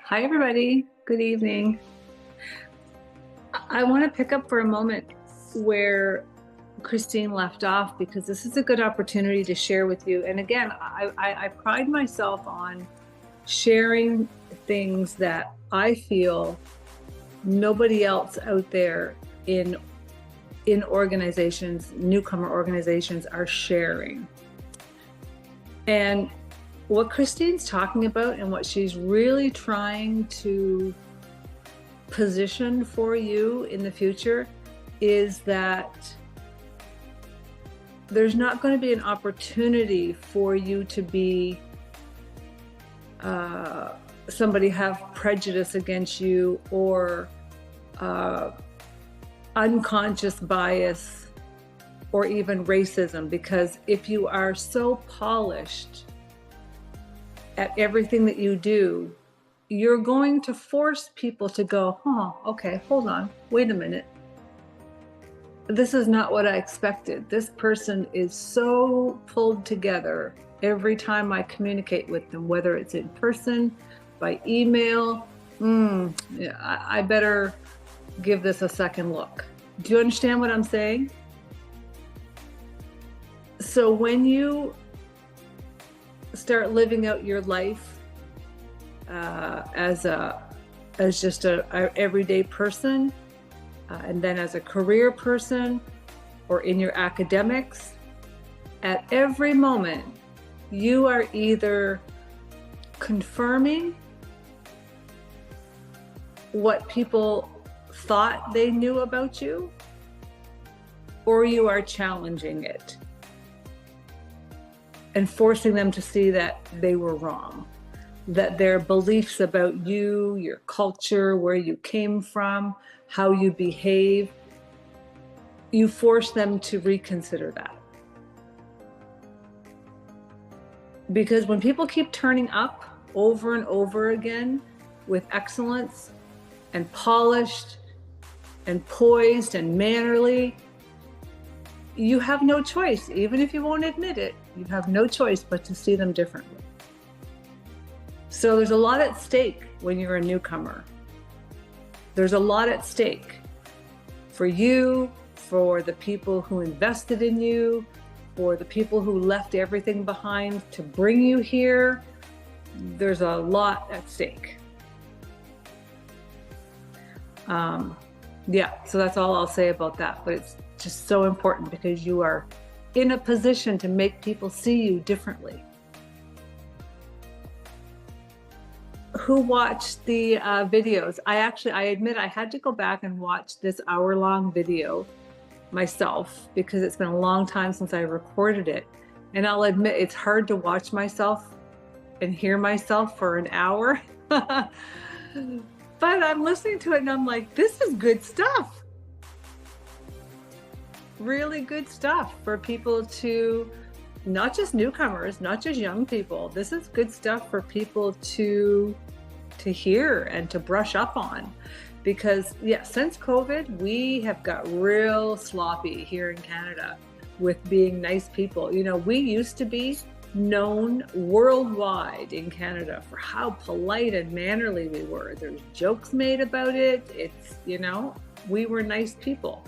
Hi, everybody. Good evening. I want to pick up for a moment where Christine left off because this is a good opportunity to share with you. And again, I pride myself on sharing things that I feel nobody else out there in organizations, newcomer organizations, are sharing. And what Christine's talking about and what she's really trying to position for you in the future is that there's not going to be an opportunity for you to be somebody have prejudice against you or unconscious bias or even racism, because if you are so polished at everything that you do, you're going to force people to go, okay, hold on, wait a minute. This is not what I expected. This person is so pulled together every time I communicate with them, whether it's in person, by email. Yeah, I better give this a second look. Do you understand what I'm saying? So when you start living out your life as just a everyday person, and then as a career person or in your academics, at every moment you are either confirming what people thought they knew about you, or you are challenging it and forcing them to see that they were wrong, that their beliefs about you, your culture, where you came from, how you behave, you force them to reconsider that. Because when people keep turning up over and over again with excellence and polished and poised and mannerly, you have no choice, even if you won't admit it, you have no choice but to see them differently. So there's a lot at stake when you're a newcomer. There's a lot at stake for you, for the people who invested in you, for the people who left everything behind to bring you here. There's a lot at stake. So that's all I'll say about that. But it's just so important because you are in a position to make people see you differently. Who watched the videos? I admit I had to go back and watch this hour-long video myself because it's been a long time since I recorded it. And I'll admit it's hard to watch myself and hear myself for an hour. But I'm listening to it and I'm like, this is good stuff. Really good stuff for people to, not just newcomers, not just young people. This is good stuff for people to hear and to brush up on. Because since COVID, we have got real sloppy here in Canada with being nice people. You know, we used to be known worldwide in Canada for how polite and mannerly we were. There's jokes made about it. It's, we were nice people.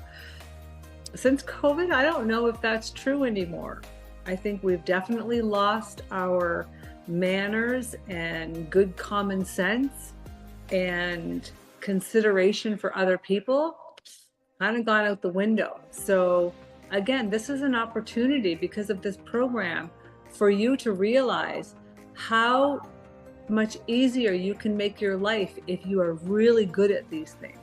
Since COVID, I don't know if that's true anymore. I think we've definitely lost our manners and good common sense and consideration for other people, kind of gone out the window. So again, this is an opportunity because of this program for you to realize how much easier you can make your life if you are really good at these things.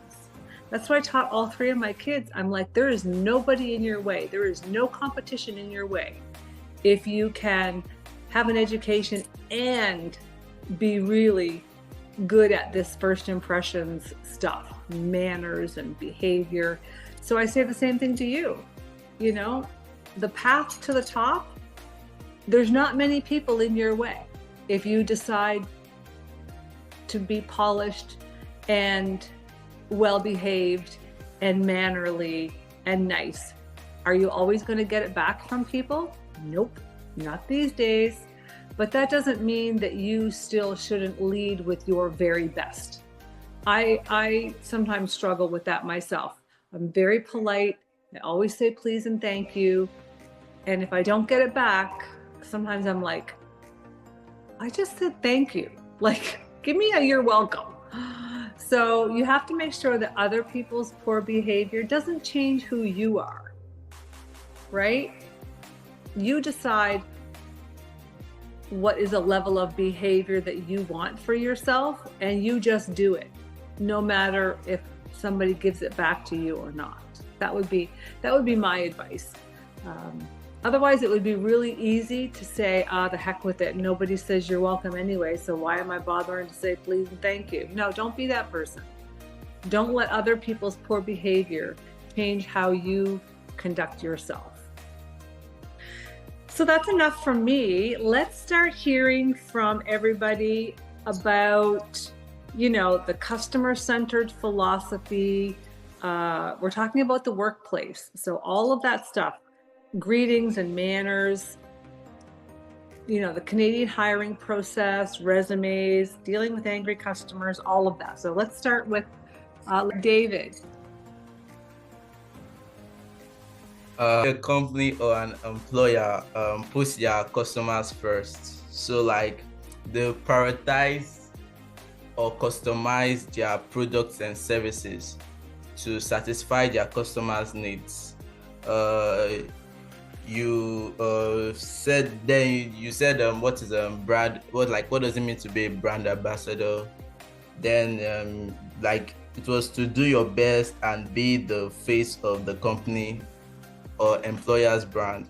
That's why I taught all three of my kids. I'm like, there is nobody in your way. There is no competition in your way. If you can have an education and be really good at this first impressions stuff, manners and behavior. So I say the same thing to you. The path to the top, there's not many people in your way. If you decide to be polished and well-behaved and mannerly and nice, are you always going to get it back from people? Nope, not these days. but that doesn't mean that you still shouldn't lead with your very best. I sometimes struggle with that myself. I'm very polite. I always say please and thank you. And if I don't get it back, sometimes I'm like, I just said thank you. Like, give me a you're welcome. So you have to make sure that other people's poor behavior doesn't change who you are, right? You decide what is a level of behavior that you want for yourself, and you just do it, no matter if somebody gives it back to you or not. That would be my advice. Otherwise, it would be really easy to say, the heck with it. Nobody says you're welcome anyway, so why am I bothering to say please and thank you? No, don't be that person. Don't let other people's poor behavior change how you conduct yourself. So that's enough from me. Let's start hearing from everybody about, the customer-centered philosophy. We're talking about the workplace. So all of that stuff. Greetings and manners, the Canadian hiring process, resumes, dealing with angry customers, all of that. So let's start with David. A company or an employer puts their customers first. So like they prioritize or customize their products and services to satisfy their customers' needs. You said what is brand, what does it mean to be a brand ambassador? Then like it was to do your best and be the face of the company or employer's brand.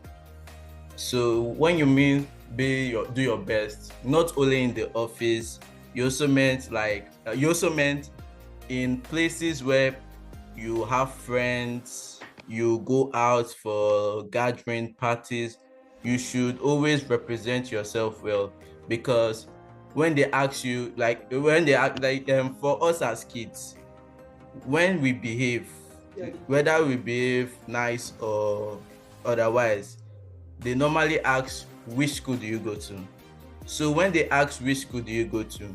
So when you mean do your best, not only in the office, you also meant in places where you have friends, you go out for gathering parties, you should always represent yourself well, because when they ask you, for us as kids, when we behave, whether we behave nice or otherwise, they normally ask, which school do you go to? So when they ask which school do you go to,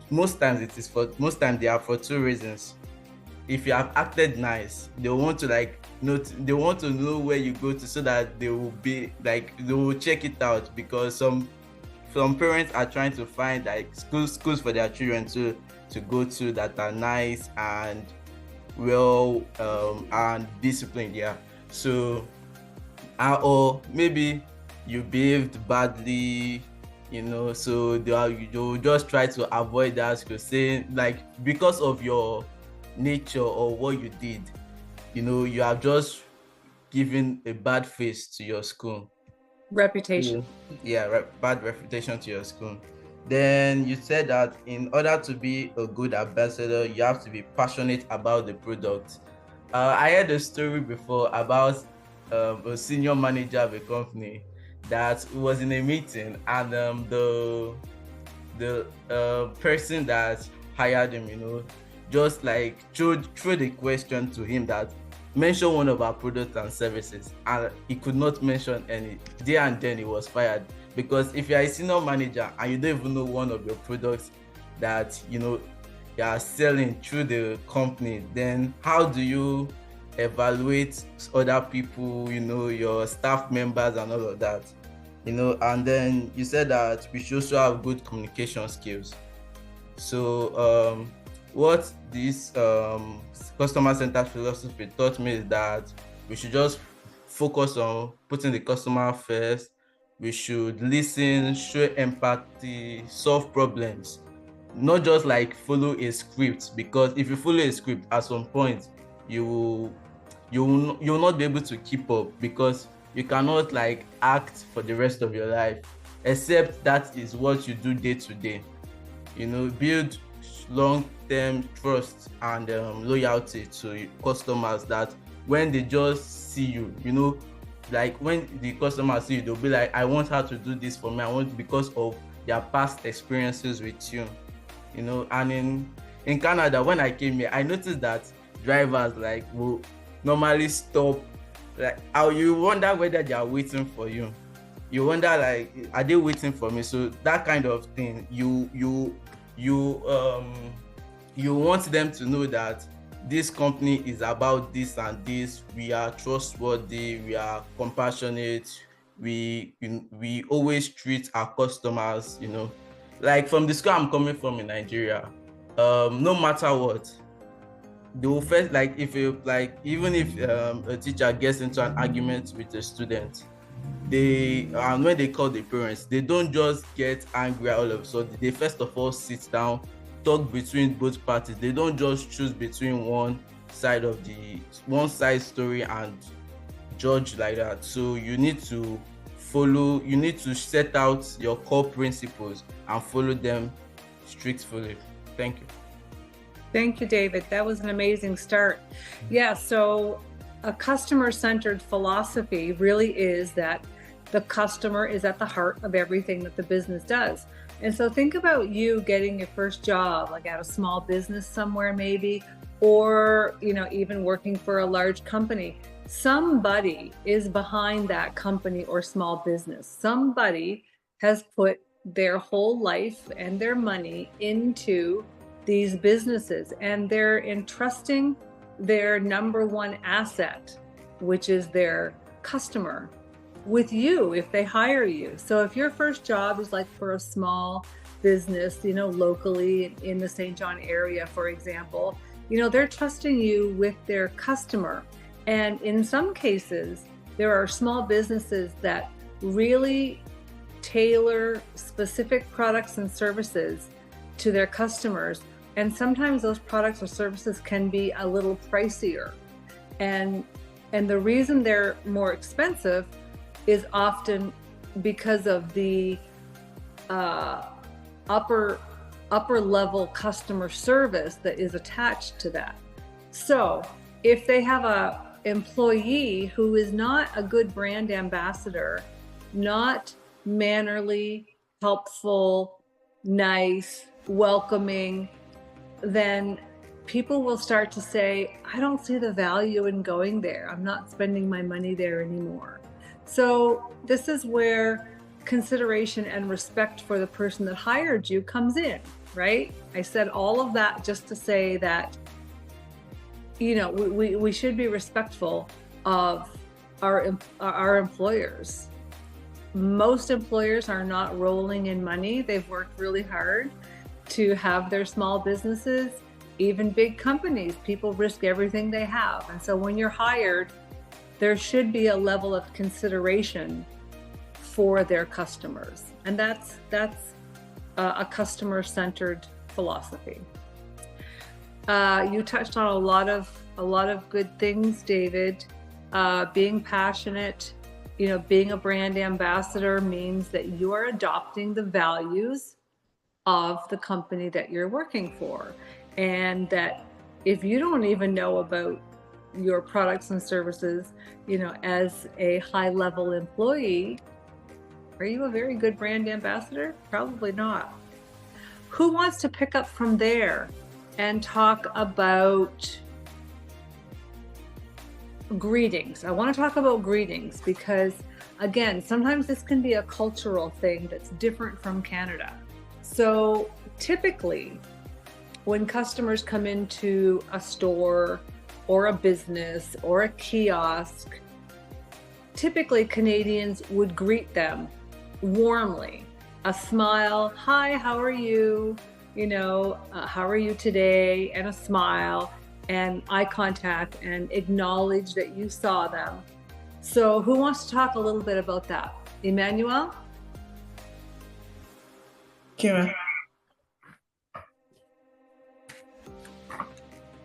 most times they are for two reasons. If you have acted nice, they want to they want to know where you go to, so that they will check it out, because some parents are trying to find schools for their children to go to that are nice and well and disciplined. Yeah. So or maybe you behaved badly, so they'll just try to avoid that school, saying because of your nature or what you did, you have just given a bad face to your school. Reputation. Yeah, bad reputation to your school. Then you said that in order to be a good ambassador, you have to be passionate about the product. I heard a story before about a senior manager of a company that was in a meeting, and the person that hired him, just threw the question to him that mention one of our products and services, and he could not mention any. There and then he was fired, because if you're a senior manager and you don't even know one of your products that you are selling through the company, then how do you evaluate other people, your staff members and all of that? And then you said that we should also have good communication skills. So what this customer-centered philosophy taught me is that we should just focus on putting the customer first. We should listen, show empathy, solve problems, not just follow a script, because if you follow a script, at some point you'll not be able to keep up, because you cannot act for the rest of your life, except that is what you do day to day. Build long-term trust and loyalty to customers, that when they just see you, when the customers see you, they'll be like, I want her to do this for me, because of their past experiences with you. And in Canada, when I came here, I noticed that drivers will normally stop, you wonder whether they are waiting for you. You wonder, like, are they waiting for me? So that kind of thing, you want them to know that this company is about this and this. We are trustworthy, we are compassionate, we always treat our customers, like from the school I'm coming from in Nigeria, no matter what, they will first, like, if you like, even if a teacher gets into an argument with a student, and when they call the parents, they don't just get angry all of a sudden. They first of all sit down, talk between both parties. They don't just choose between one side story and judge like that. So you need to set out your core principles and follow them strictly. Thank you. Thank you, David. That was an amazing start. Yeah, so a customer-centered philosophy really is that the customer is at the heart of everything that the business does. And so think about you getting your first job, like at a small business somewhere maybe, or even working for a large company. Somebody is behind that company or small business. Somebody has put their whole life and their money into these businesses, and they're entrusting their number one asset, which is their customer, with you if they hire you. So if your first job is like for a small business, locally in the St. John area, for example, they're trusting you with their customer. And in some cases, there are small businesses that really tailor specific products and services to their customers. And sometimes those products or services can be a little pricier. And the reason they're more expensive is often because of the upper level customer service that is attached to that. So if they have a employee who is not a good brand ambassador, not mannerly, helpful, nice, welcoming, then people will start to say, I don't see the value in going there. I'm not spending my money there anymore. So this is where consideration and respect for the person that hired you comes in, right? I said all of that just to say that, we should be respectful of our employers. Most employers are not rolling in money. They've worked really hard to have their small businesses. Even big companies, people risk everything they have. And so when you're hired, there should be a level of consideration for their customers. And that's a customer-centered philosophy. You touched on a lot of good things, David. Being passionate, being a brand ambassador means that you are adopting the values of the company that you're working for. And that if you don't even know about your products and services, as a high-level employee, are you a very good brand ambassador? Probably not. Who wants to pick up from there and talk about greetings? I want to talk about greetings because, again, sometimes this can be a cultural thing that's different from Canada. So typically, when customers come into a store or a business or a kiosk, typically Canadians would greet them warmly. A smile, hi, how are you? How are you today? And a smile and eye contact and acknowledge that you saw them. So who wants to talk a little bit about that? Emmanuel? Kira.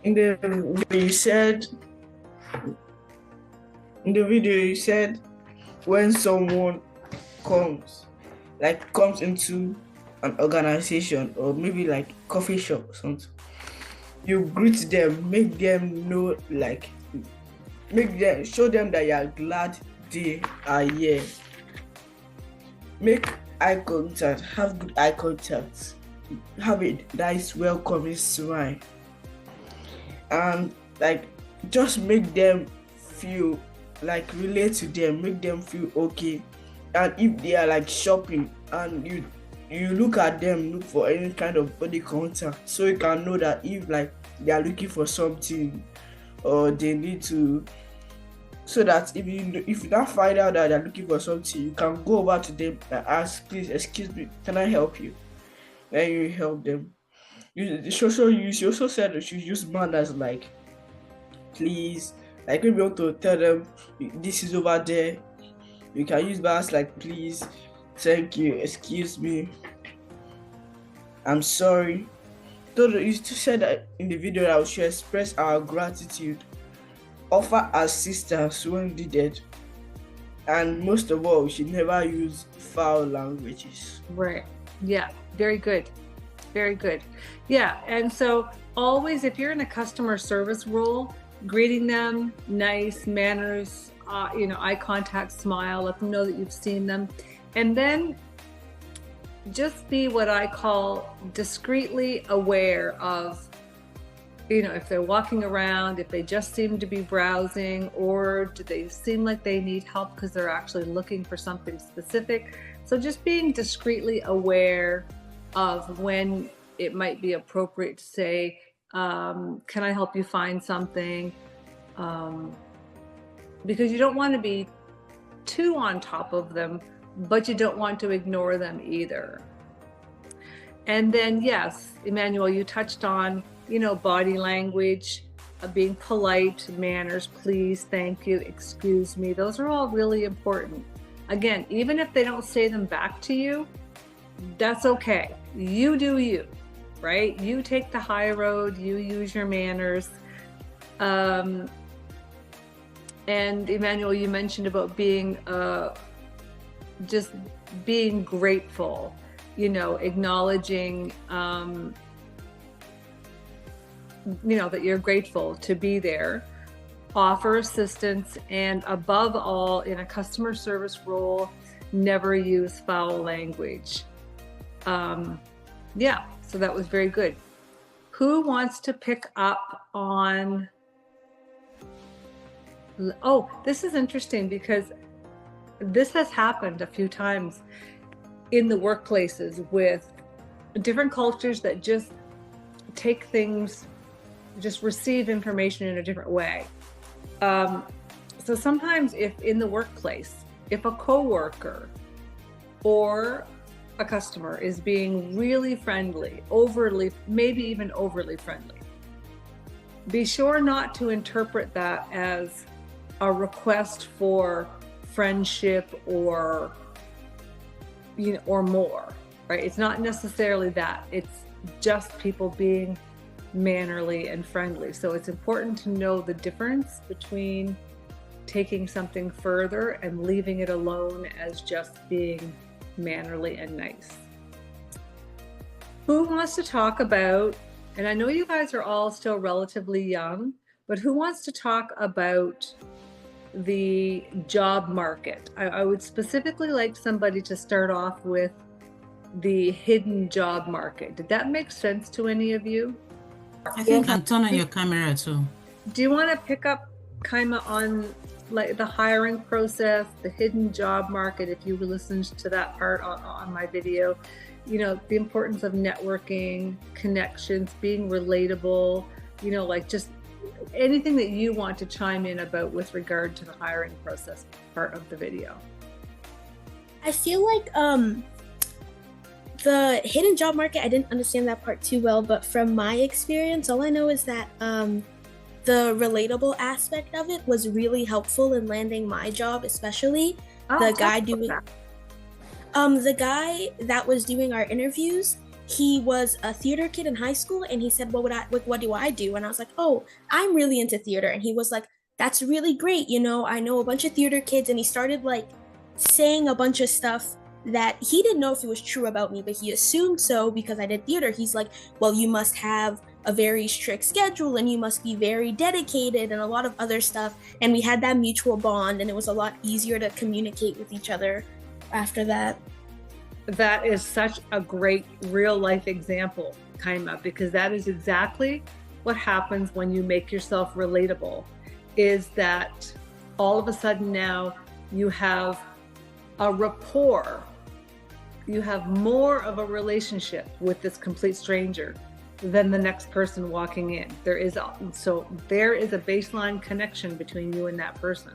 In the video you said when someone comes into an organization or maybe like coffee shop or something, you greet them, make them know, show them that you are glad they are here. Make eye contact, have good eye contact, have a nice welcoming smile, and just make them feel relate to them, make them feel okay And if they are like shopping and you look at them, look for any kind of body contact, so you can know that if like they are looking for something or they need to, so that if you don't find out that they're looking for something, you can go over to them and ask, please excuse me, can I help you? Then you help them. You also said that you use manners like please, like when you want to tell them this is over there, you can use manners like please, thank you, excuse me, I'm sorry. So you still said that in the video that we should express our gratitude, offer assistance when needed, and most of all, we should never use foul languages. Right. Yeah. Very good. Very good. Yeah. And so always, if you're in a customer service role, greeting them, nice manners, eye contact, smile, let them know that you've seen them. And then just be what I call discreetly aware of, if they're walking around, if they just seem to be browsing, or do they seem like they need help because they're actually looking for something specific. So just being discreetly aware of when it might be appropriate to say, can I help you find something? Because you don't want to be too on top of them, but you don't want to ignore them either. And then, yes, Emmanuel, you touched on, body language, being polite, manners, please, thank you, excuse me. Those are all really important. Again, even if they don't say them back to you, that's okay. You do you, right? You take the high road, you use your manners. And Emmanuel, you mentioned about being, just being grateful, acknowledging, that you're grateful to be there, offer assistance, and above all, in a customer service role, never use foul language. So that was very good. Who wants to pick up on, this is interesting because this has happened a few times in the workplaces with different cultures that just take things, just receive information in a different way. So sometimes if in the workplace, if a coworker or a customer is being really friendly, maybe even overly friendly, be sure not to interpret that as a request for friendship or more, right? It's not necessarily that. It's just people being mannerly and friendly. So it's important to know the difference between taking something further and leaving it alone as just being mannerly and nice. Who wants to talk about, and I know you guys are all still relatively young, but who wants to talk about the job market? I would specifically like somebody to start off with the hidden job market. Did that make sense to any of you? I think you can turn on your camera too. Do you want to pick up kind of on like the hiring process, the hidden job market? If you listened to that part on my video, the importance of networking, connections, being relatable, like just anything that you want to chime in about with regard to the hiring process part of the video. I feel like the hidden job market, I didn't understand that part too well, but from my experience, all I know is that the relatable aspect of it was really helpful in landing my job, especially the guy that was doing our interviews. He was a theater kid in high school, and he said, what do I do? And I was like, oh, I'm really into theater. And he was like, that's really great. I know a bunch of theater kids. And he started like saying a bunch of stuff that he didn't know if it was true about me, but he assumed so because I did theater. He's like, well, you must have a very strict schedule and you must be very dedicated and a lot of other stuff. And we had that mutual bond, and it was a lot easier to communicate with each other after that. That is such a great real life example, Kaima, because that is exactly what happens when you make yourself relatable, is that all of a sudden now you have a rapport. You have more of a relationship with this complete stranger than the next person walking in. There is a baseline connection between you and that person.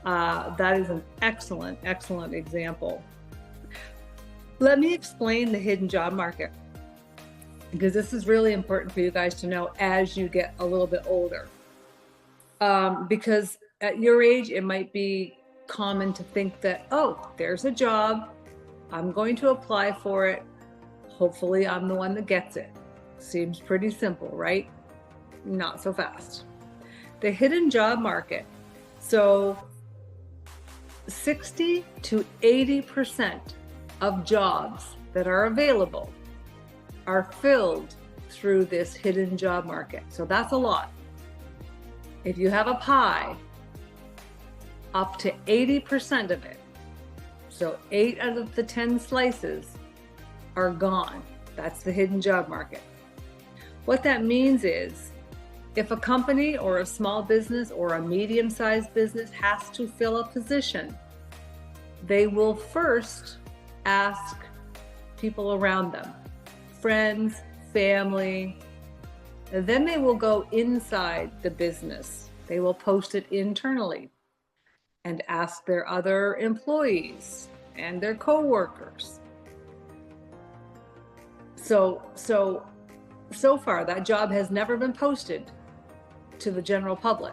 That is an excellent, excellent example. Let me explain the hidden job market, because this is really important for you guys to know as you get a little bit older. Because at your age, it might be common to think that, oh, there's a job, I'm going to apply for it. Hopefully I'm the one that gets it. Seems pretty simple, right? Not so fast. The hidden job market. So 60 to 80% of jobs that are available are filled through this hidden job market. So that's a lot. If you have a pie, up to 80% of it, so 8 out of the 10 slices are gone. That's the hidden job market. What that means is, if a company or a small business or a medium-sized business has to fill a position, they will first ask people around them, friends, family, and then they will go inside the business. They will post it internally and ask their other employees and their co-workers. So far, that job has never been posted to the general public.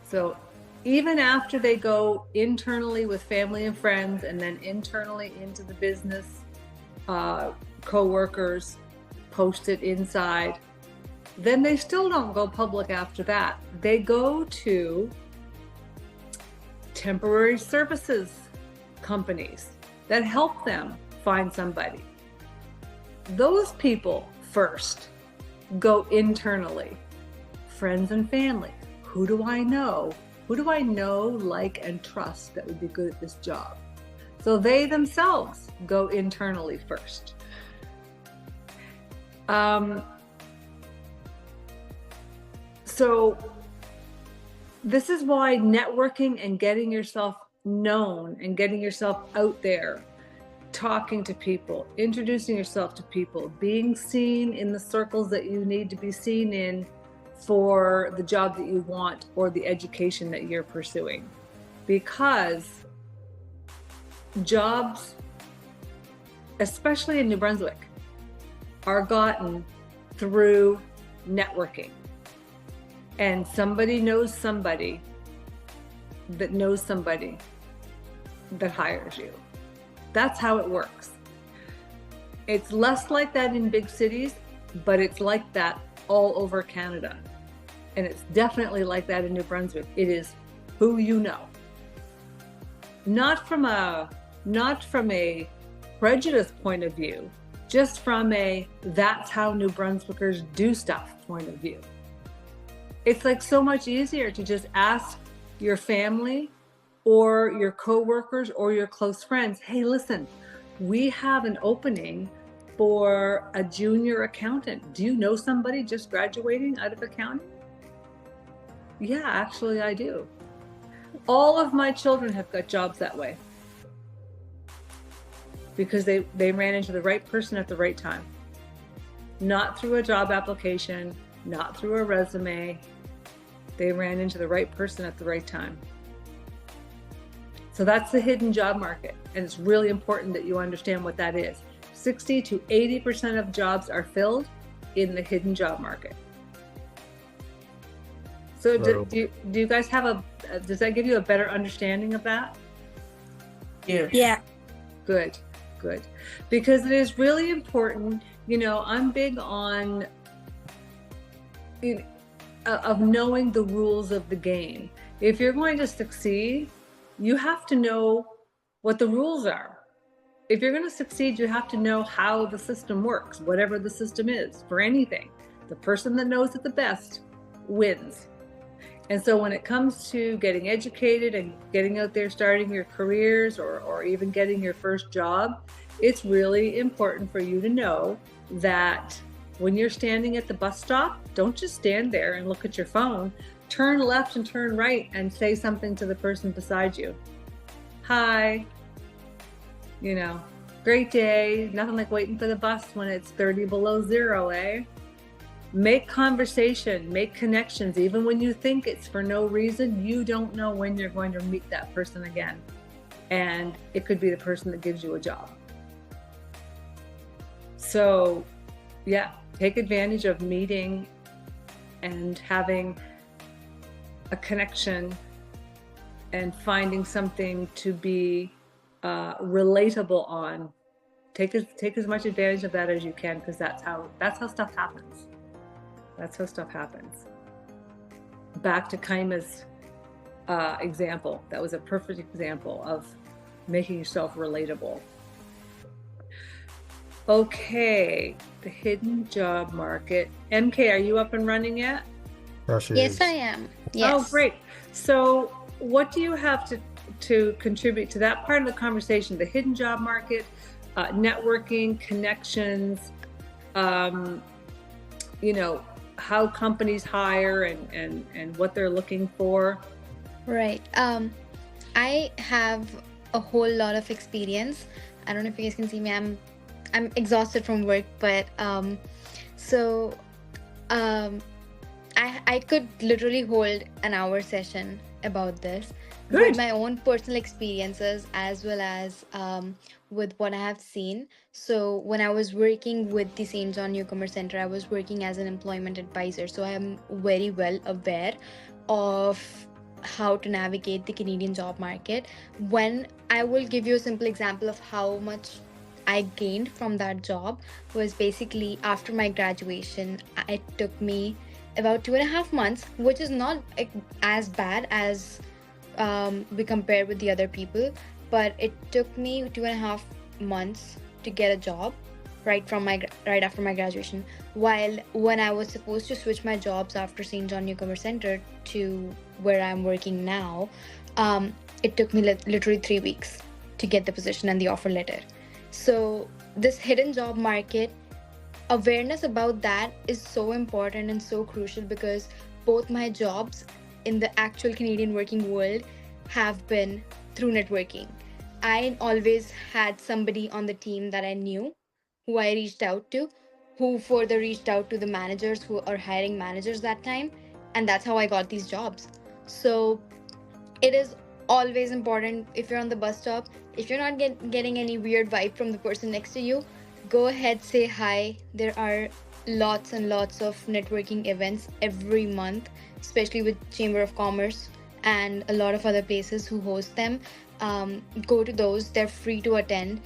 So even after they go internally with family and friends and then internally into the business, co-workers post it inside, then they still don't go public after that. They go to temporary services companies that help them find somebody. Those people first go internally. Friends and family. Who do I know? Who do I know, like, and trust that would be good at this job? So they themselves go internally first. So this is why networking and getting yourself known and getting yourself out there, talking to people, introducing yourself to people, being seen in the circles that you need to be seen in for the job that you want or the education that you're pursuing. Because jobs, especially in New Brunswick, are gotten through networking. And somebody knows somebody that knows somebody that hires you. That's how it works. It's less like that in big cities, but it's like that all over Canada. And it's definitely like that in New Brunswick. It is who you know. Not from a prejudice point of view, just from a that's how New Brunswickers do stuff point of view. It's like so much easier to just ask your family or your coworkers or your close friends, hey, listen, we have an opening for a junior accountant. Do you know somebody just graduating out of accounting? Yeah, actually I do. All of my children have got jobs that way because they ran into the right person at the right time. Not through a job application, not through a resume. They ran into the right person at the right time. So that's the hidden job market. And it's really important that you understand what that is. 60 to 80% of jobs are filled in the hidden job market. So do you guys have does that give you a better understanding of that? Yeah. Good. Because it is really important, I'm big on of knowing the rules of the game. If you're going to succeed, you have to know what the rules are. If you're going to succeed, you have to know how the system works, whatever the system is for anything. The person that knows it the best wins. And so when it comes to getting educated and getting out there, starting your careers or even getting your first job, it's really important for you to know that when you're standing at the bus stop, don't just stand there and look at your phone. Turn left and turn right and say something to the person beside you. Hi, you know, great day. Nothing like waiting for the bus when it's 30 below zero, eh? Make conversation, make connections. Even when you think it's for no reason, you don't know when you're going to meet that person again. And it could be the person that gives you a job. So, yeah, take advantage of meeting and having a connection and finding something to be relatable on. Take as much advantage of that as you can, because that's how stuff happens. That's how stuff happens. Back to Kaima's example. That was a perfect example of making yourself relatable. Okay, the hidden job market. MK, are you up and running yet? Yes, I am. Yes. Oh, great. So what do you have to contribute to that part of the conversation? The hidden job market, networking, connections, how companies hire and what they're looking for. Right. I have a whole lot of experience. I don't know if you guys can see me. I'm exhausted from work, but I could literally hold an hour session about this. Good. With my own personal experiences as well as with what I have seen. So when I was working with the St. John Newcomer Center, I was working as an employment advisor. So I am very well aware of how to navigate the Canadian job market. When I will give you a simple example of how much I gained from that job was basically after my graduation, it took me about 2.5 months, which is not as bad as we compare with the other people, but it took me 2.5 months to get a job right after my graduation. While when I was supposed to switch my jobs after St. John Newcomer Center to where I'm working now, it took me literally 3 weeks to get the position and the offer letter. So this hidden job market, awareness about that is so important and so crucial, because both my jobs in the actual Canadian working world have been through networking. I always had somebody on the team that I knew, who I reached out to, who further reached out to the managers who are hiring managers that time, and that's how I got these jobs. So it is always important, if you're on the bus stop, if you're not getting any weird vibe from the person next to you, go ahead, say hi. There are lots and lots of networking events every month, especially with Chamber of Commerce and a lot of other places who host them. Go to those, they're free to attend.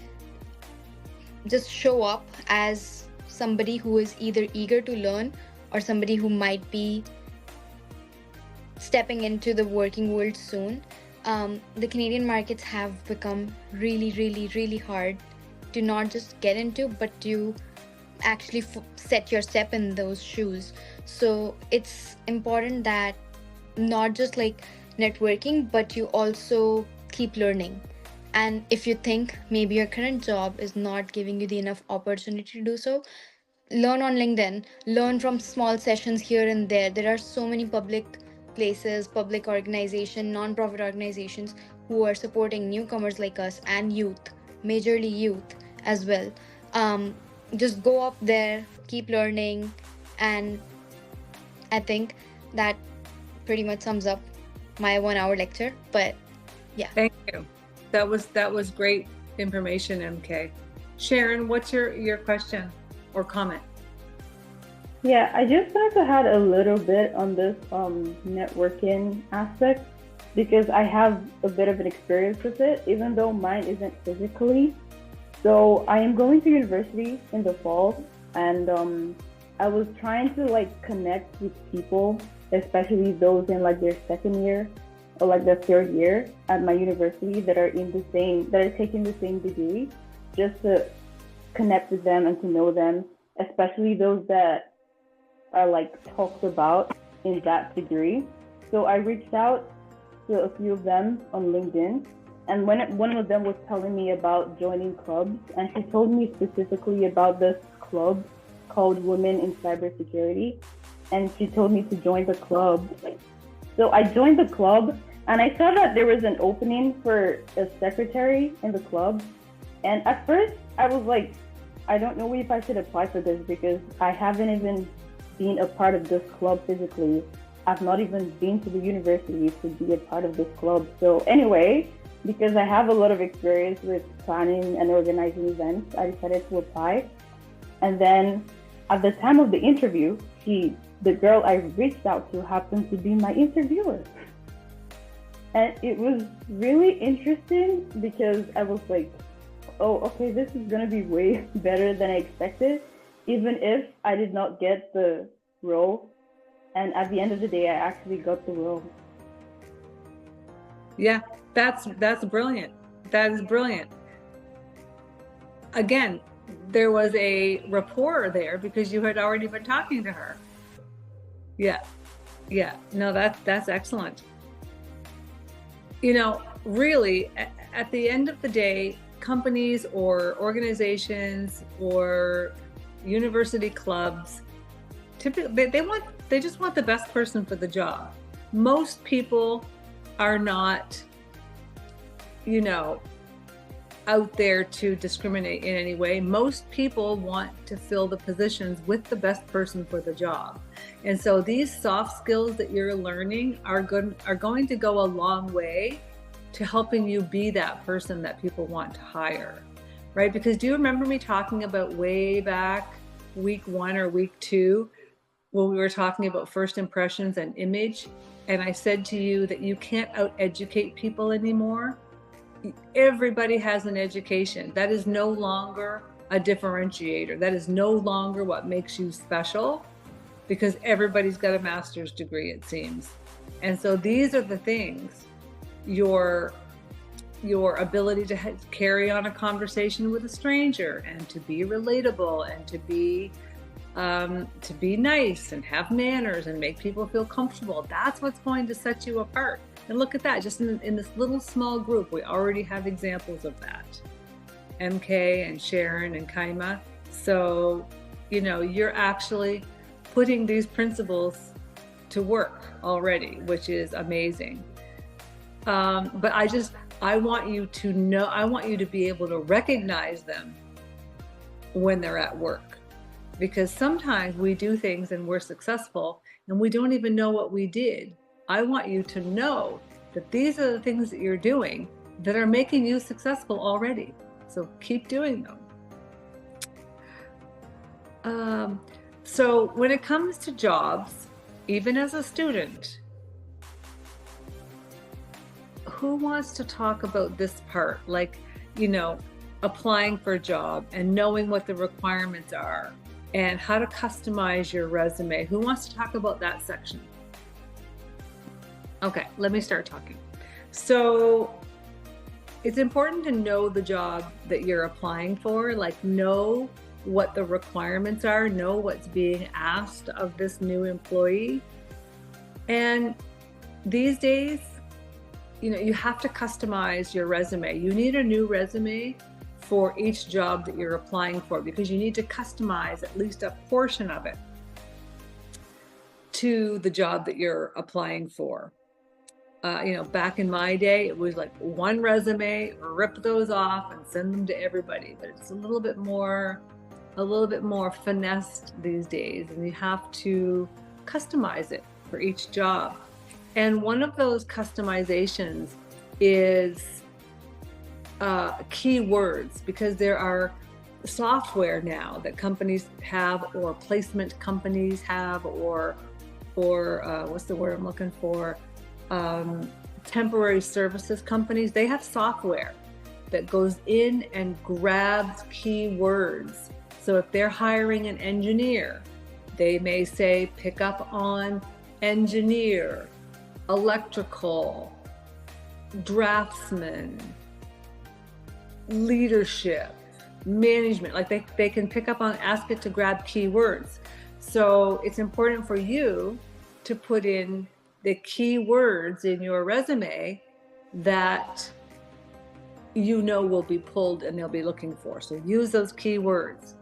Just show up as somebody who is either eager to learn or somebody who might be stepping into the working world soon. The Canadian markets have become really, really, really hard to not just get into, but to actually set your step in those shoes. So it's important that not just like networking, but you also keep learning. And if you think maybe your current job is not giving you the enough opportunity to do so, learn on LinkedIn, learn from small sessions here and there. There are so many public places, public organizations, non-profit organizations who are supporting newcomers like us and youth, majorly youth as well. Just go up there, keep learning, and I think that pretty much sums up my 1 hour lecture. But yeah. Thank you. That was great information, MK. Sharon, what's your question or comment? Yeah, I just wanted to add a little bit on this networking aspect, because I have a bit of an experience with it, even though mine isn't physically. So I am going to university in the fall, and I was trying to like connect with people, especially those in like their second year or like their third year at my university that are taking the same degree, just to connect with them and to know them, especially those that are like talked about in that degree. So I reached out to a few of them on LinkedIn, and one of them was telling me about joining clubs, and she told me specifically about this club called Women in Cybersecurity, and she told me to join the club. So I joined the club, and I saw that there was an opening for a secretary in the club. And at first, I was like, I don't know if I should apply for this because I haven't even been a part of this club physically. I've not even been to the university to be a part of this club. So anyway, because I have a lot of experience with planning and organizing events, I decided to apply. And then at the time of the interview, the girl I reached out to happened to be my interviewer. And it was really interesting because I was like, oh, okay, this is going to be way better than I expected, even if I did not get the role. And at the end of the day, I actually got the role. Yeah, that's brilliant. That is brilliant. Again, there was a rapport there because you had already been talking to her. Yeah. No, that's excellent. You know, really, at the end of the day, companies or organizations or university clubs, typically they just want the best person for the job. Most people are not, you know, out there to discriminate in any way. Most people want to fill the positions with the best person for the job. And so these soft skills that you're learning are going to go a long way to helping you be that person that people want to hire, right? Because do you remember me talking about way back week 1 or week 2 when we were talking about first impressions and image? And I said to you that you can't out-educate people anymore. Everybody has an education. That is no longer a differentiator. That is no longer what makes you special, because everybody's got a master's degree, it seems. And so these are the things, your ability to carry on a conversation with a stranger and to be relatable and to be nice and have manners and make people feel comfortable. That's what's going to set you apart. And look at that, just in this little small group, we already have examples of that. MK and Sharon and Kaima. So, you know, you're actually putting these principles to work already, which is amazing. But I want you to know, I want you to be able to recognize them when they're at work. Because sometimes we do things and we're successful and we don't even know what we did. I want you to know that these are the things that you're doing that are making you successful already. So keep doing them. So when it comes to jobs, even as a student, who wants to talk about this part? Like, you know, applying for a job and knowing what the requirements are and how to customize your resume. Who wants to talk about that section? Okay, let me start talking. So it's important to know the job that you're applying for, like know what the requirements are, know what's being asked of this new employee. And these days, you know, you have to customize your resume. You need a new resume for each job that you're applying for because you need to customize at least a portion of it to the job that you're applying for. You know, back in my day, it was like one resume, rip those off and send them to everybody. But it's a little bit more finessed these days, and you have to customize it for each job. And one of those customizations is keywords, because there are software now that companies have, or placement companies have, or what's the word I'm looking for? Temporary services companies. They have software that goes in and grabs keywords. So if they're hiring an engineer, they may say pick up on engineer, electrical, draftsman, leadership, management. Like they can pick up on, ask it to grab keywords. So it's important for you to put in the keywords in your resume that you know will be pulled and they'll be looking for. So use those keywords.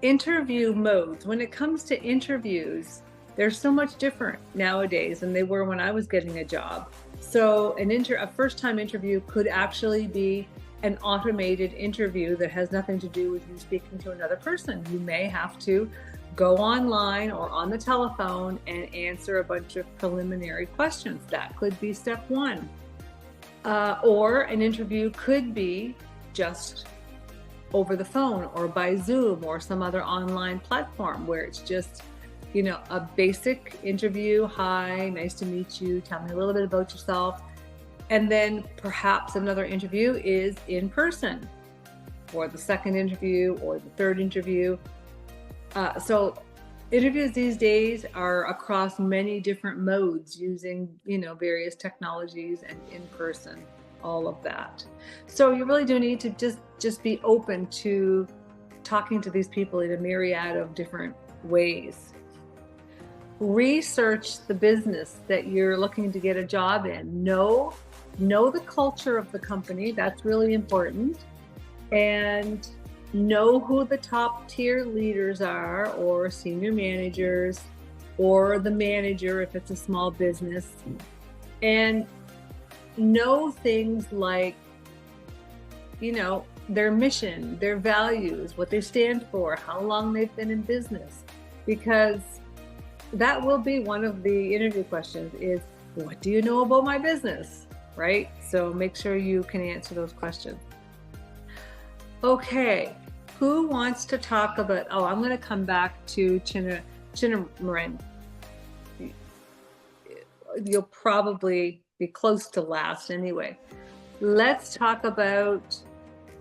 Interview modes. When it comes to interviews, They're so much different nowadays than they were when I was getting a job. So a first-time interview could actually be an automated interview that has nothing to do with you speaking to another person. You may have to go online or on the telephone and answer a bunch of preliminary questions. That could be step one. Or an interview could be just over the phone or by Zoom or some other online platform where it's just, a basic interview. Hi, nice to meet you. Tell me a little bit about yourself. And then perhaps another interview is in person, or the second interview or the third interview. So interviews these days are across many different modes using, various technologies and in person, all of that. So you really do need to just be open to talking to these people in a myriad of different ways. Research the business that you're looking to get a job in. Know the culture of the company. That's really important. And know who the top tier leaders are, or senior managers, or the manager if it's a small business. And know things like, their mission, their values, what they stand for, how long they've been in business. Because that will be one of the interview questions is, what do you know about my business? Right? So make sure you can answer those questions. Okay, who wants to talk about, I'm going to come back to Chinamarin. You'll probably be close to last anyway. Let's talk about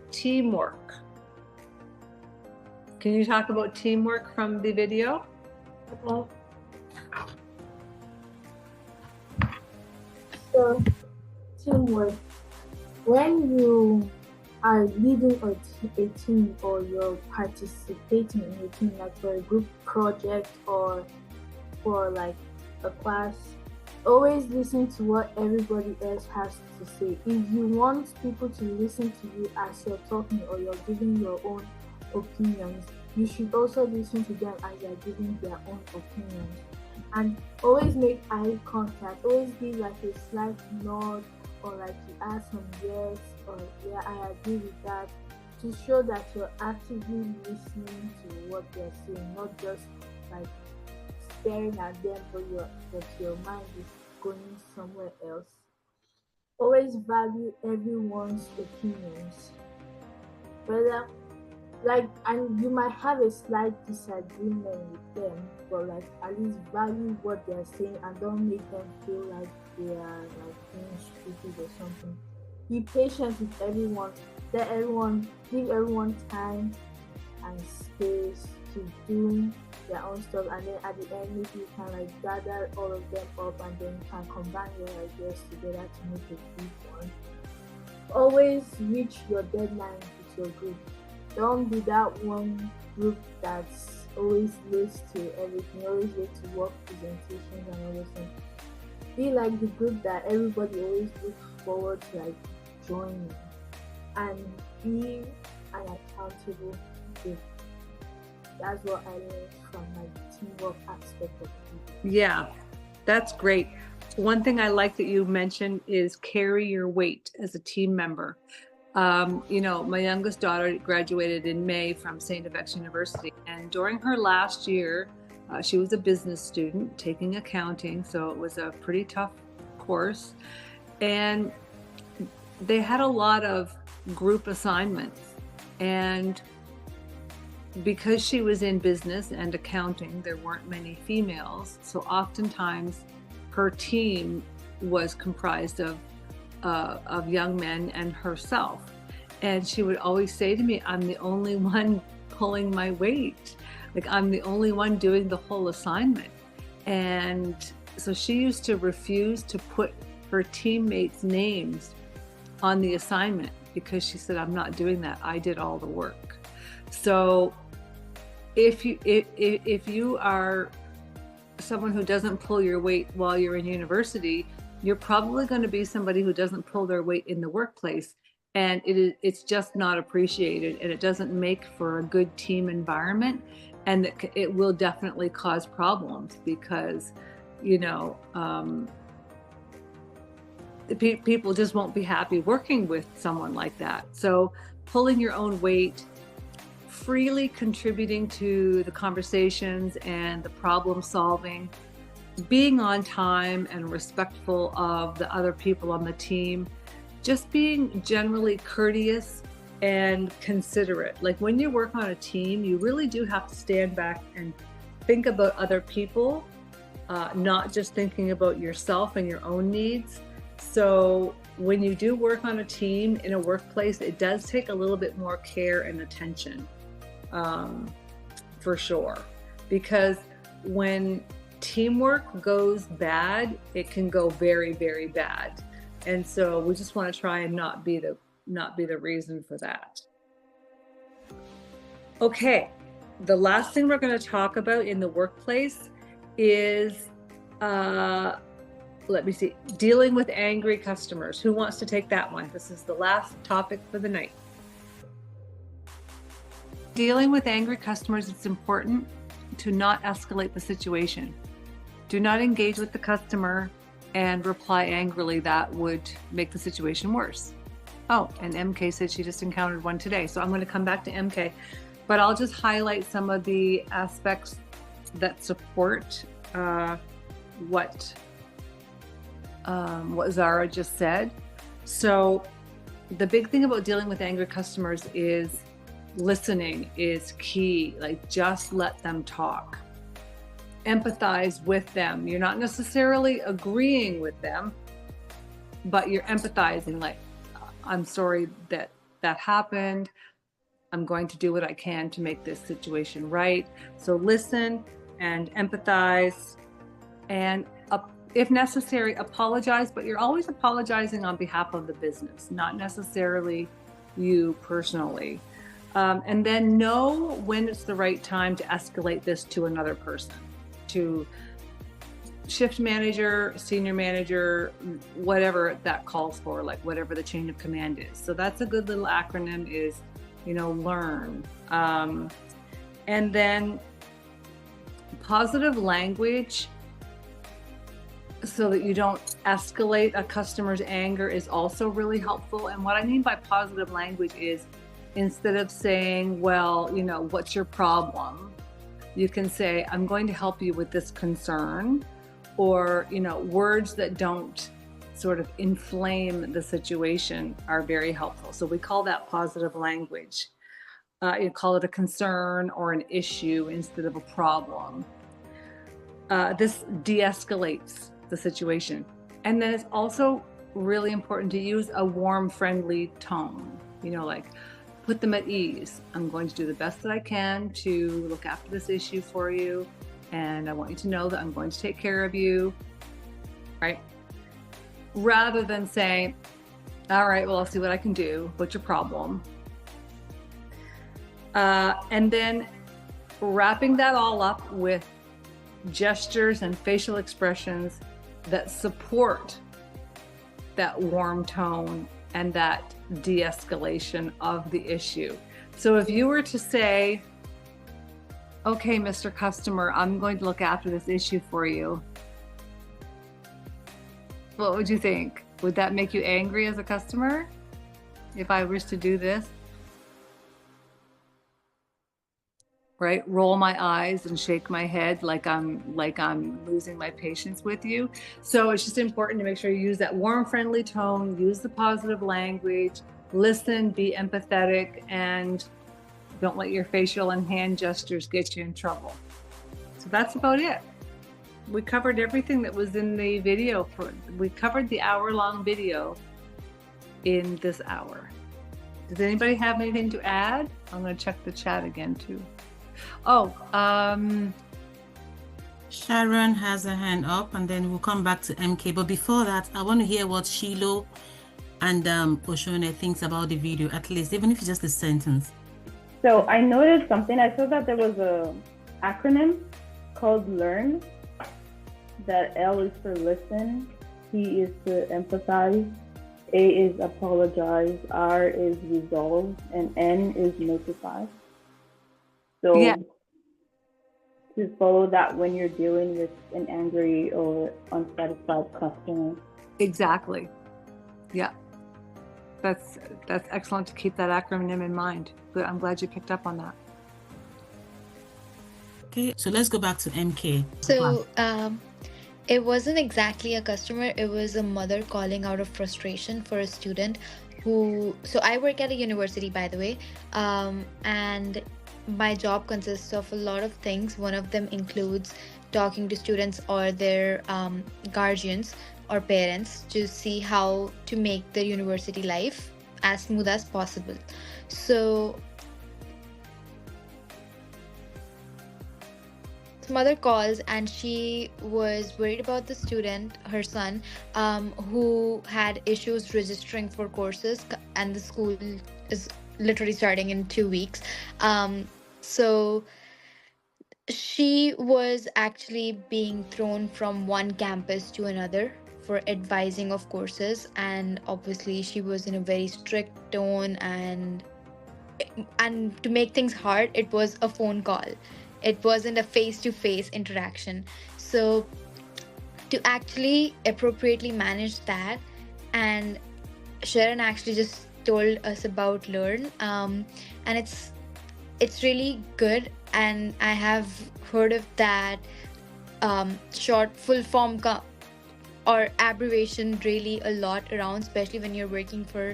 teamwork. Can you talk about teamwork from the video? Okay. So, teamwork. When you are leading a team, or you're participating in a team, like for a group project or for like a class, always listen to what everybody else has to say. If you want people to listen to you as you're talking or you're giving your own opinions, you should also listen to them as they're giving their own opinions. And always make eye contact. Always be like a slight nod, or like you ask some yes, or yeah, I agree with that, to show that you're actively listening to what they're saying, not just like staring at them, but your mind is going somewhere else. Always value everyone's opinions. Whether and you might have a slight disagreement with them, but like at least value what they're saying and don't make them feel like they are like being stupid or something. Be patient with everyone. Give everyone time and space to do their own stuff, and then at the end maybe you can like gather all of them up and then you can combine your ideas together to make a big one. Always reach your deadline with your group. Don't be that one group that's always late to everything, always late to work presentations and all those things. Be like the group that everybody always looks forward to like joining, and be an accountable group. That's what I learned from my teamwork aspect of it. Yeah, that's great. One thing I like that you mentioned is carry your weight as a team member. My youngest daughter graduated in May from St. FX University, and during her last year, she was a business student taking accounting, so it was a pretty tough course, and they had a lot of group assignments, and because she was in business and accounting, there weren't many females, so oftentimes her team was comprised of young men and herself. And she would always say to me, I'm the only one pulling my weight. Like, I'm the only one doing the whole assignment. And so she used to refuse to put her teammates' names on the assignment because she said, I'm not doing that. I did all the work. So if you are someone who doesn't pull your weight while you're in university, you're probably going to be somebody who doesn't pull their weight in the workplace, and it's just not appreciated, and it doesn't make for a good team environment. and it will definitely cause problems because, you know, people just won't be happy working with someone like that. So pulling your own weight, freely contributing to the conversations and the problem solving, being on time and respectful of the other people on the team, just being generally courteous and considerate. Like when you work on a team, you really do have to stand back and think about other people, not just thinking about yourself and your own needs. So when you do work on a team in a workplace, it does take a little bit more care and attention, for sure. Because when teamwork goes bad, it can go very, very bad. And so we just want to try and not be the reason for that. Okay, the last thing we're going to talk about in the workplace is let me see, dealing with angry customers. Who wants to take that one? This is the last topic for the night. Dealing with angry customers, it's important to not escalate the situation. Do not engage with the customer and reply angrily. That would make the situation worse. Oh, and MK said she just encountered one today. So I'm going to come back to MK, but I'll just highlight some of the aspects that support what Zara just said. So the big thing about dealing with angry customers is listening is key. Like, just let them talk. Empathize with them. You're not necessarily agreeing with them, but you're empathizing. Like, I'm sorry that happened. I'm going to do what I can to make this situation right. So listen and empathize, and if necessary, apologize, but you're always apologizing on behalf of the business, not necessarily you personally. And then know when it's the right time to escalate this to another person, to shift manager, senior manager, whatever that calls for, like whatever the chain of command is. So that's a good little acronym, is, learn. And then positive language, so that you don't escalate a customer's anger, is also really helpful. And what I mean by positive language is, instead of saying, well, what's your problem? You can say, I'm going to help you with this concern, or, words that don't sort of inflame the situation are very helpful. So we call that positive language. You call it a concern or an issue instead of a problem. This de-escalates the situation. And then it's also really important to use a warm, friendly tone, like put them at ease. I'm going to do the best that I can to look after this issue for you, and I want you to know that I'm going to take care of you, right? Rather than saying, all right, well, I'll see what I can do. What's your problem? And then wrapping that all up with gestures and facial expressions that support that warm tone and that de-escalation of the issue. So if you were to say, okay, Mr. Customer, I'm going to look after this issue for you, what would you think? Would that make you angry as a customer if I was to do this? Right? Roll my eyes and shake my head like I'm losing my patience with you. So it's just important to make sure you use that warm, friendly tone, use the positive language, listen, be empathetic, and don't let your facial and hand gestures get you in trouble. So that's about it. We covered everything that was in the video. We covered the hour-long video in this hour. Does anybody have anything to add? I'm going to check the chat again too. Sharon has a hand up, and then we'll come back to MK. But before that, I want to hear what Shiloh and Oshone thinks about the video, at least, even if it's just a sentence. So I noticed something. I saw that there was a acronym called LEARN. That L is for listen, P is to empathize, A is apologize, R is resolve, and N is notify. So yeah, to follow that when you're dealing with an angry or unsatisfied customer. Exactly. Yeah. That's excellent to keep that acronym in mind. But I'm glad you picked up on that. Okay, so let's go back to MK. So it wasn't exactly a customer, it was a mother calling out of frustration for a student who, so I work at a university, by the way, and my job consists of a lot of things. One of them includes talking to students or their guardians or parents to see how to make their university life as smooth as possible. So mother calls and she was worried about the student, her son, who had issues registering for courses, and the school is literally starting in 2 weeks. So she was actually being thrown from one campus to another for advising of courses, and obviously she was in a very strict tone, and to make things hard, it was a phone call. It wasn't a face-to-face interaction. So to actually appropriately manage that, and Sharon actually just told us about Learn, and it's really good, and I have heard of that short full form or abbreviation really a lot around, especially when you're working for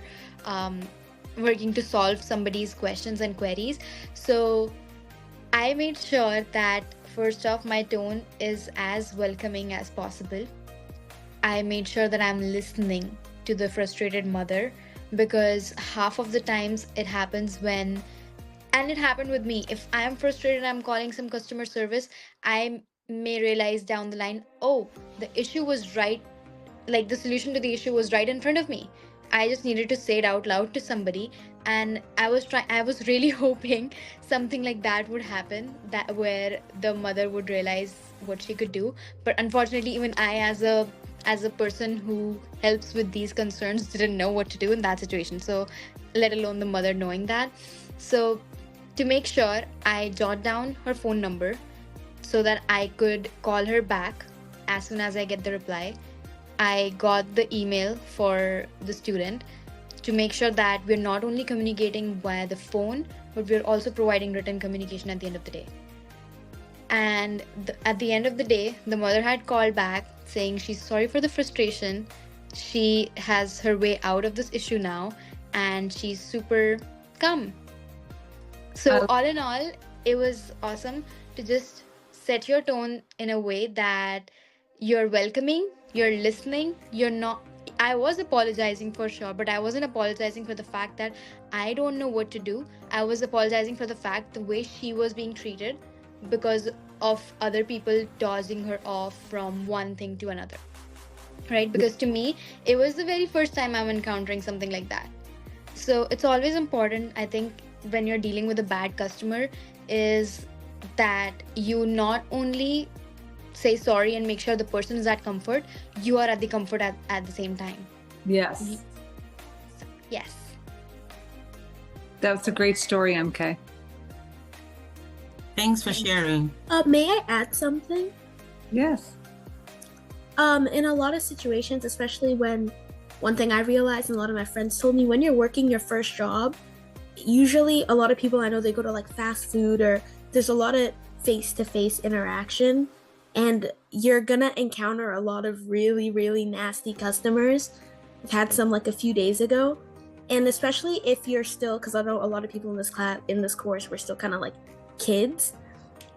working to solve somebody's questions and queries. So I made sure that first off, my tone is as welcoming as possible. I made sure that I'm listening to the frustrated mother, because half of the times it happens when, and it happened with me, if I'm frustrated, I'm calling some customer service, I may realize down the line, oh, the issue was right, like the solution to the issue was right in front of me. I just needed to say it out loud to somebody, and I was really hoping something like that would happen, that where the mother would realize what she could do. But unfortunately, even I, as a person who helps with these concerns, didn't know what to do in that situation, so let alone the mother knowing that. So to make sure, I jot down her phone number so that I could call her back as soon as I get the reply. I got the email for the student to make sure that we're not only communicating via the phone, but we're also providing written communication at the end of the day. And at the end of the day, the mother had called back saying she's sorry for the frustration. She has her way out of this issue now, and she's super calm. So all in all, it was awesome to just set your tone in a way that you're welcoming, you're listening, you're not. I was apologizing for sure, but I wasn't apologizing for the fact that I don't know what to do. I was apologizing for the fact the way she was being treated because of other people dodging her off from one thing to another. Right? Because to me, it was the very first time I'm encountering something like that. So it's always important, I think, when you're dealing with a bad customer, is that you not only say sorry and make sure the person is at comfort, you are at the comfort at the same time. Yes. Yes. That's a great story, MK. Thanks for sharing. May I add something? Yes. In a lot of situations, especially when, one thing I realized and a lot of my friends told me, when you're working your first job, usually a lot of people I know, they go to like fast food, or there's a lot of face-to-face interaction, and you're gonna encounter a lot of really, really nasty customers. I've had some like a few days ago, and especially if you're still, because I know a lot of people in this class, in this course, we're still kind of like kids,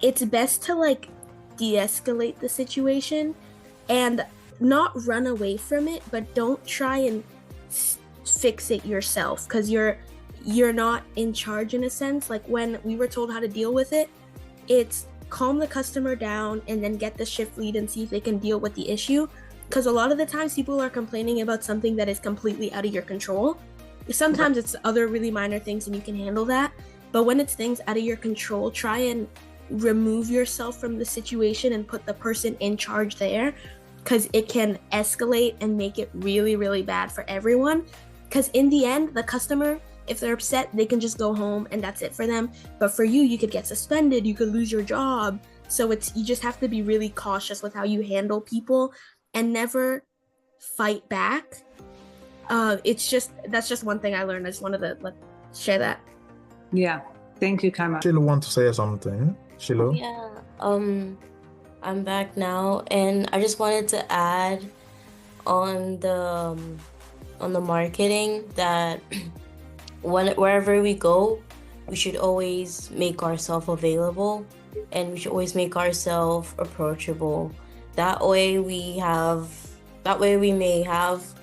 it's best to like de-escalate the situation and not run away from it, but don't try and fix it yourself, because you're not in charge in a sense. Like when we were told how to deal with it, it's calm the customer down and then get the shift lead and see if they can deal with the issue, because a lot of the times people are complaining about something that is completely out of your control. Sometimes it's other really minor things and you can handle that, but when it's things out of your control, try and remove yourself from the situation and put the person in charge there, because it can escalate and make it really, really bad for everyone. Because in the end, the customer, if they're upset, they can just go home and that's it for them. But for you, you could get suspended, you could lose your job. So you just have to be really cautious with how you handle people and never fight back. That's just one thing I learned. I just wanted to share that. Yeah. Thank you, Kama. Shiloh want to say something. Shiloh? Yeah, I'm back now, and I just wanted to add on the marketing that wherever we go, we should always make ourselves available, and we should always make ourselves approachable. That way we may have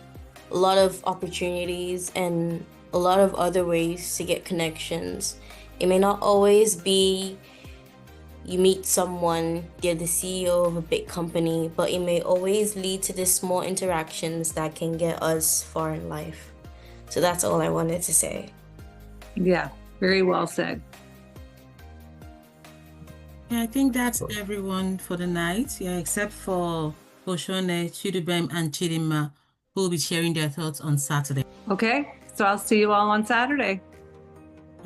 a lot of opportunities and a lot of other ways to get connections. It may not always be you meet someone, you're the CEO of a big company, but it may always lead to these small interactions that can get us far in life. So that's all I wanted to say. Yeah, very well said. Yeah, I think that's everyone for the night. Yeah, except for Oshone, Chidubem, and Chidima, who will be sharing their thoughts on Saturday. Okay, so I'll see you all on Saturday.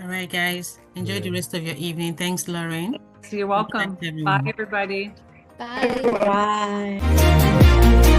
All right, guys. Enjoy the rest of your evening. Thanks, Lorraine. So you're welcome. Bye, everybody. Bye. Bye.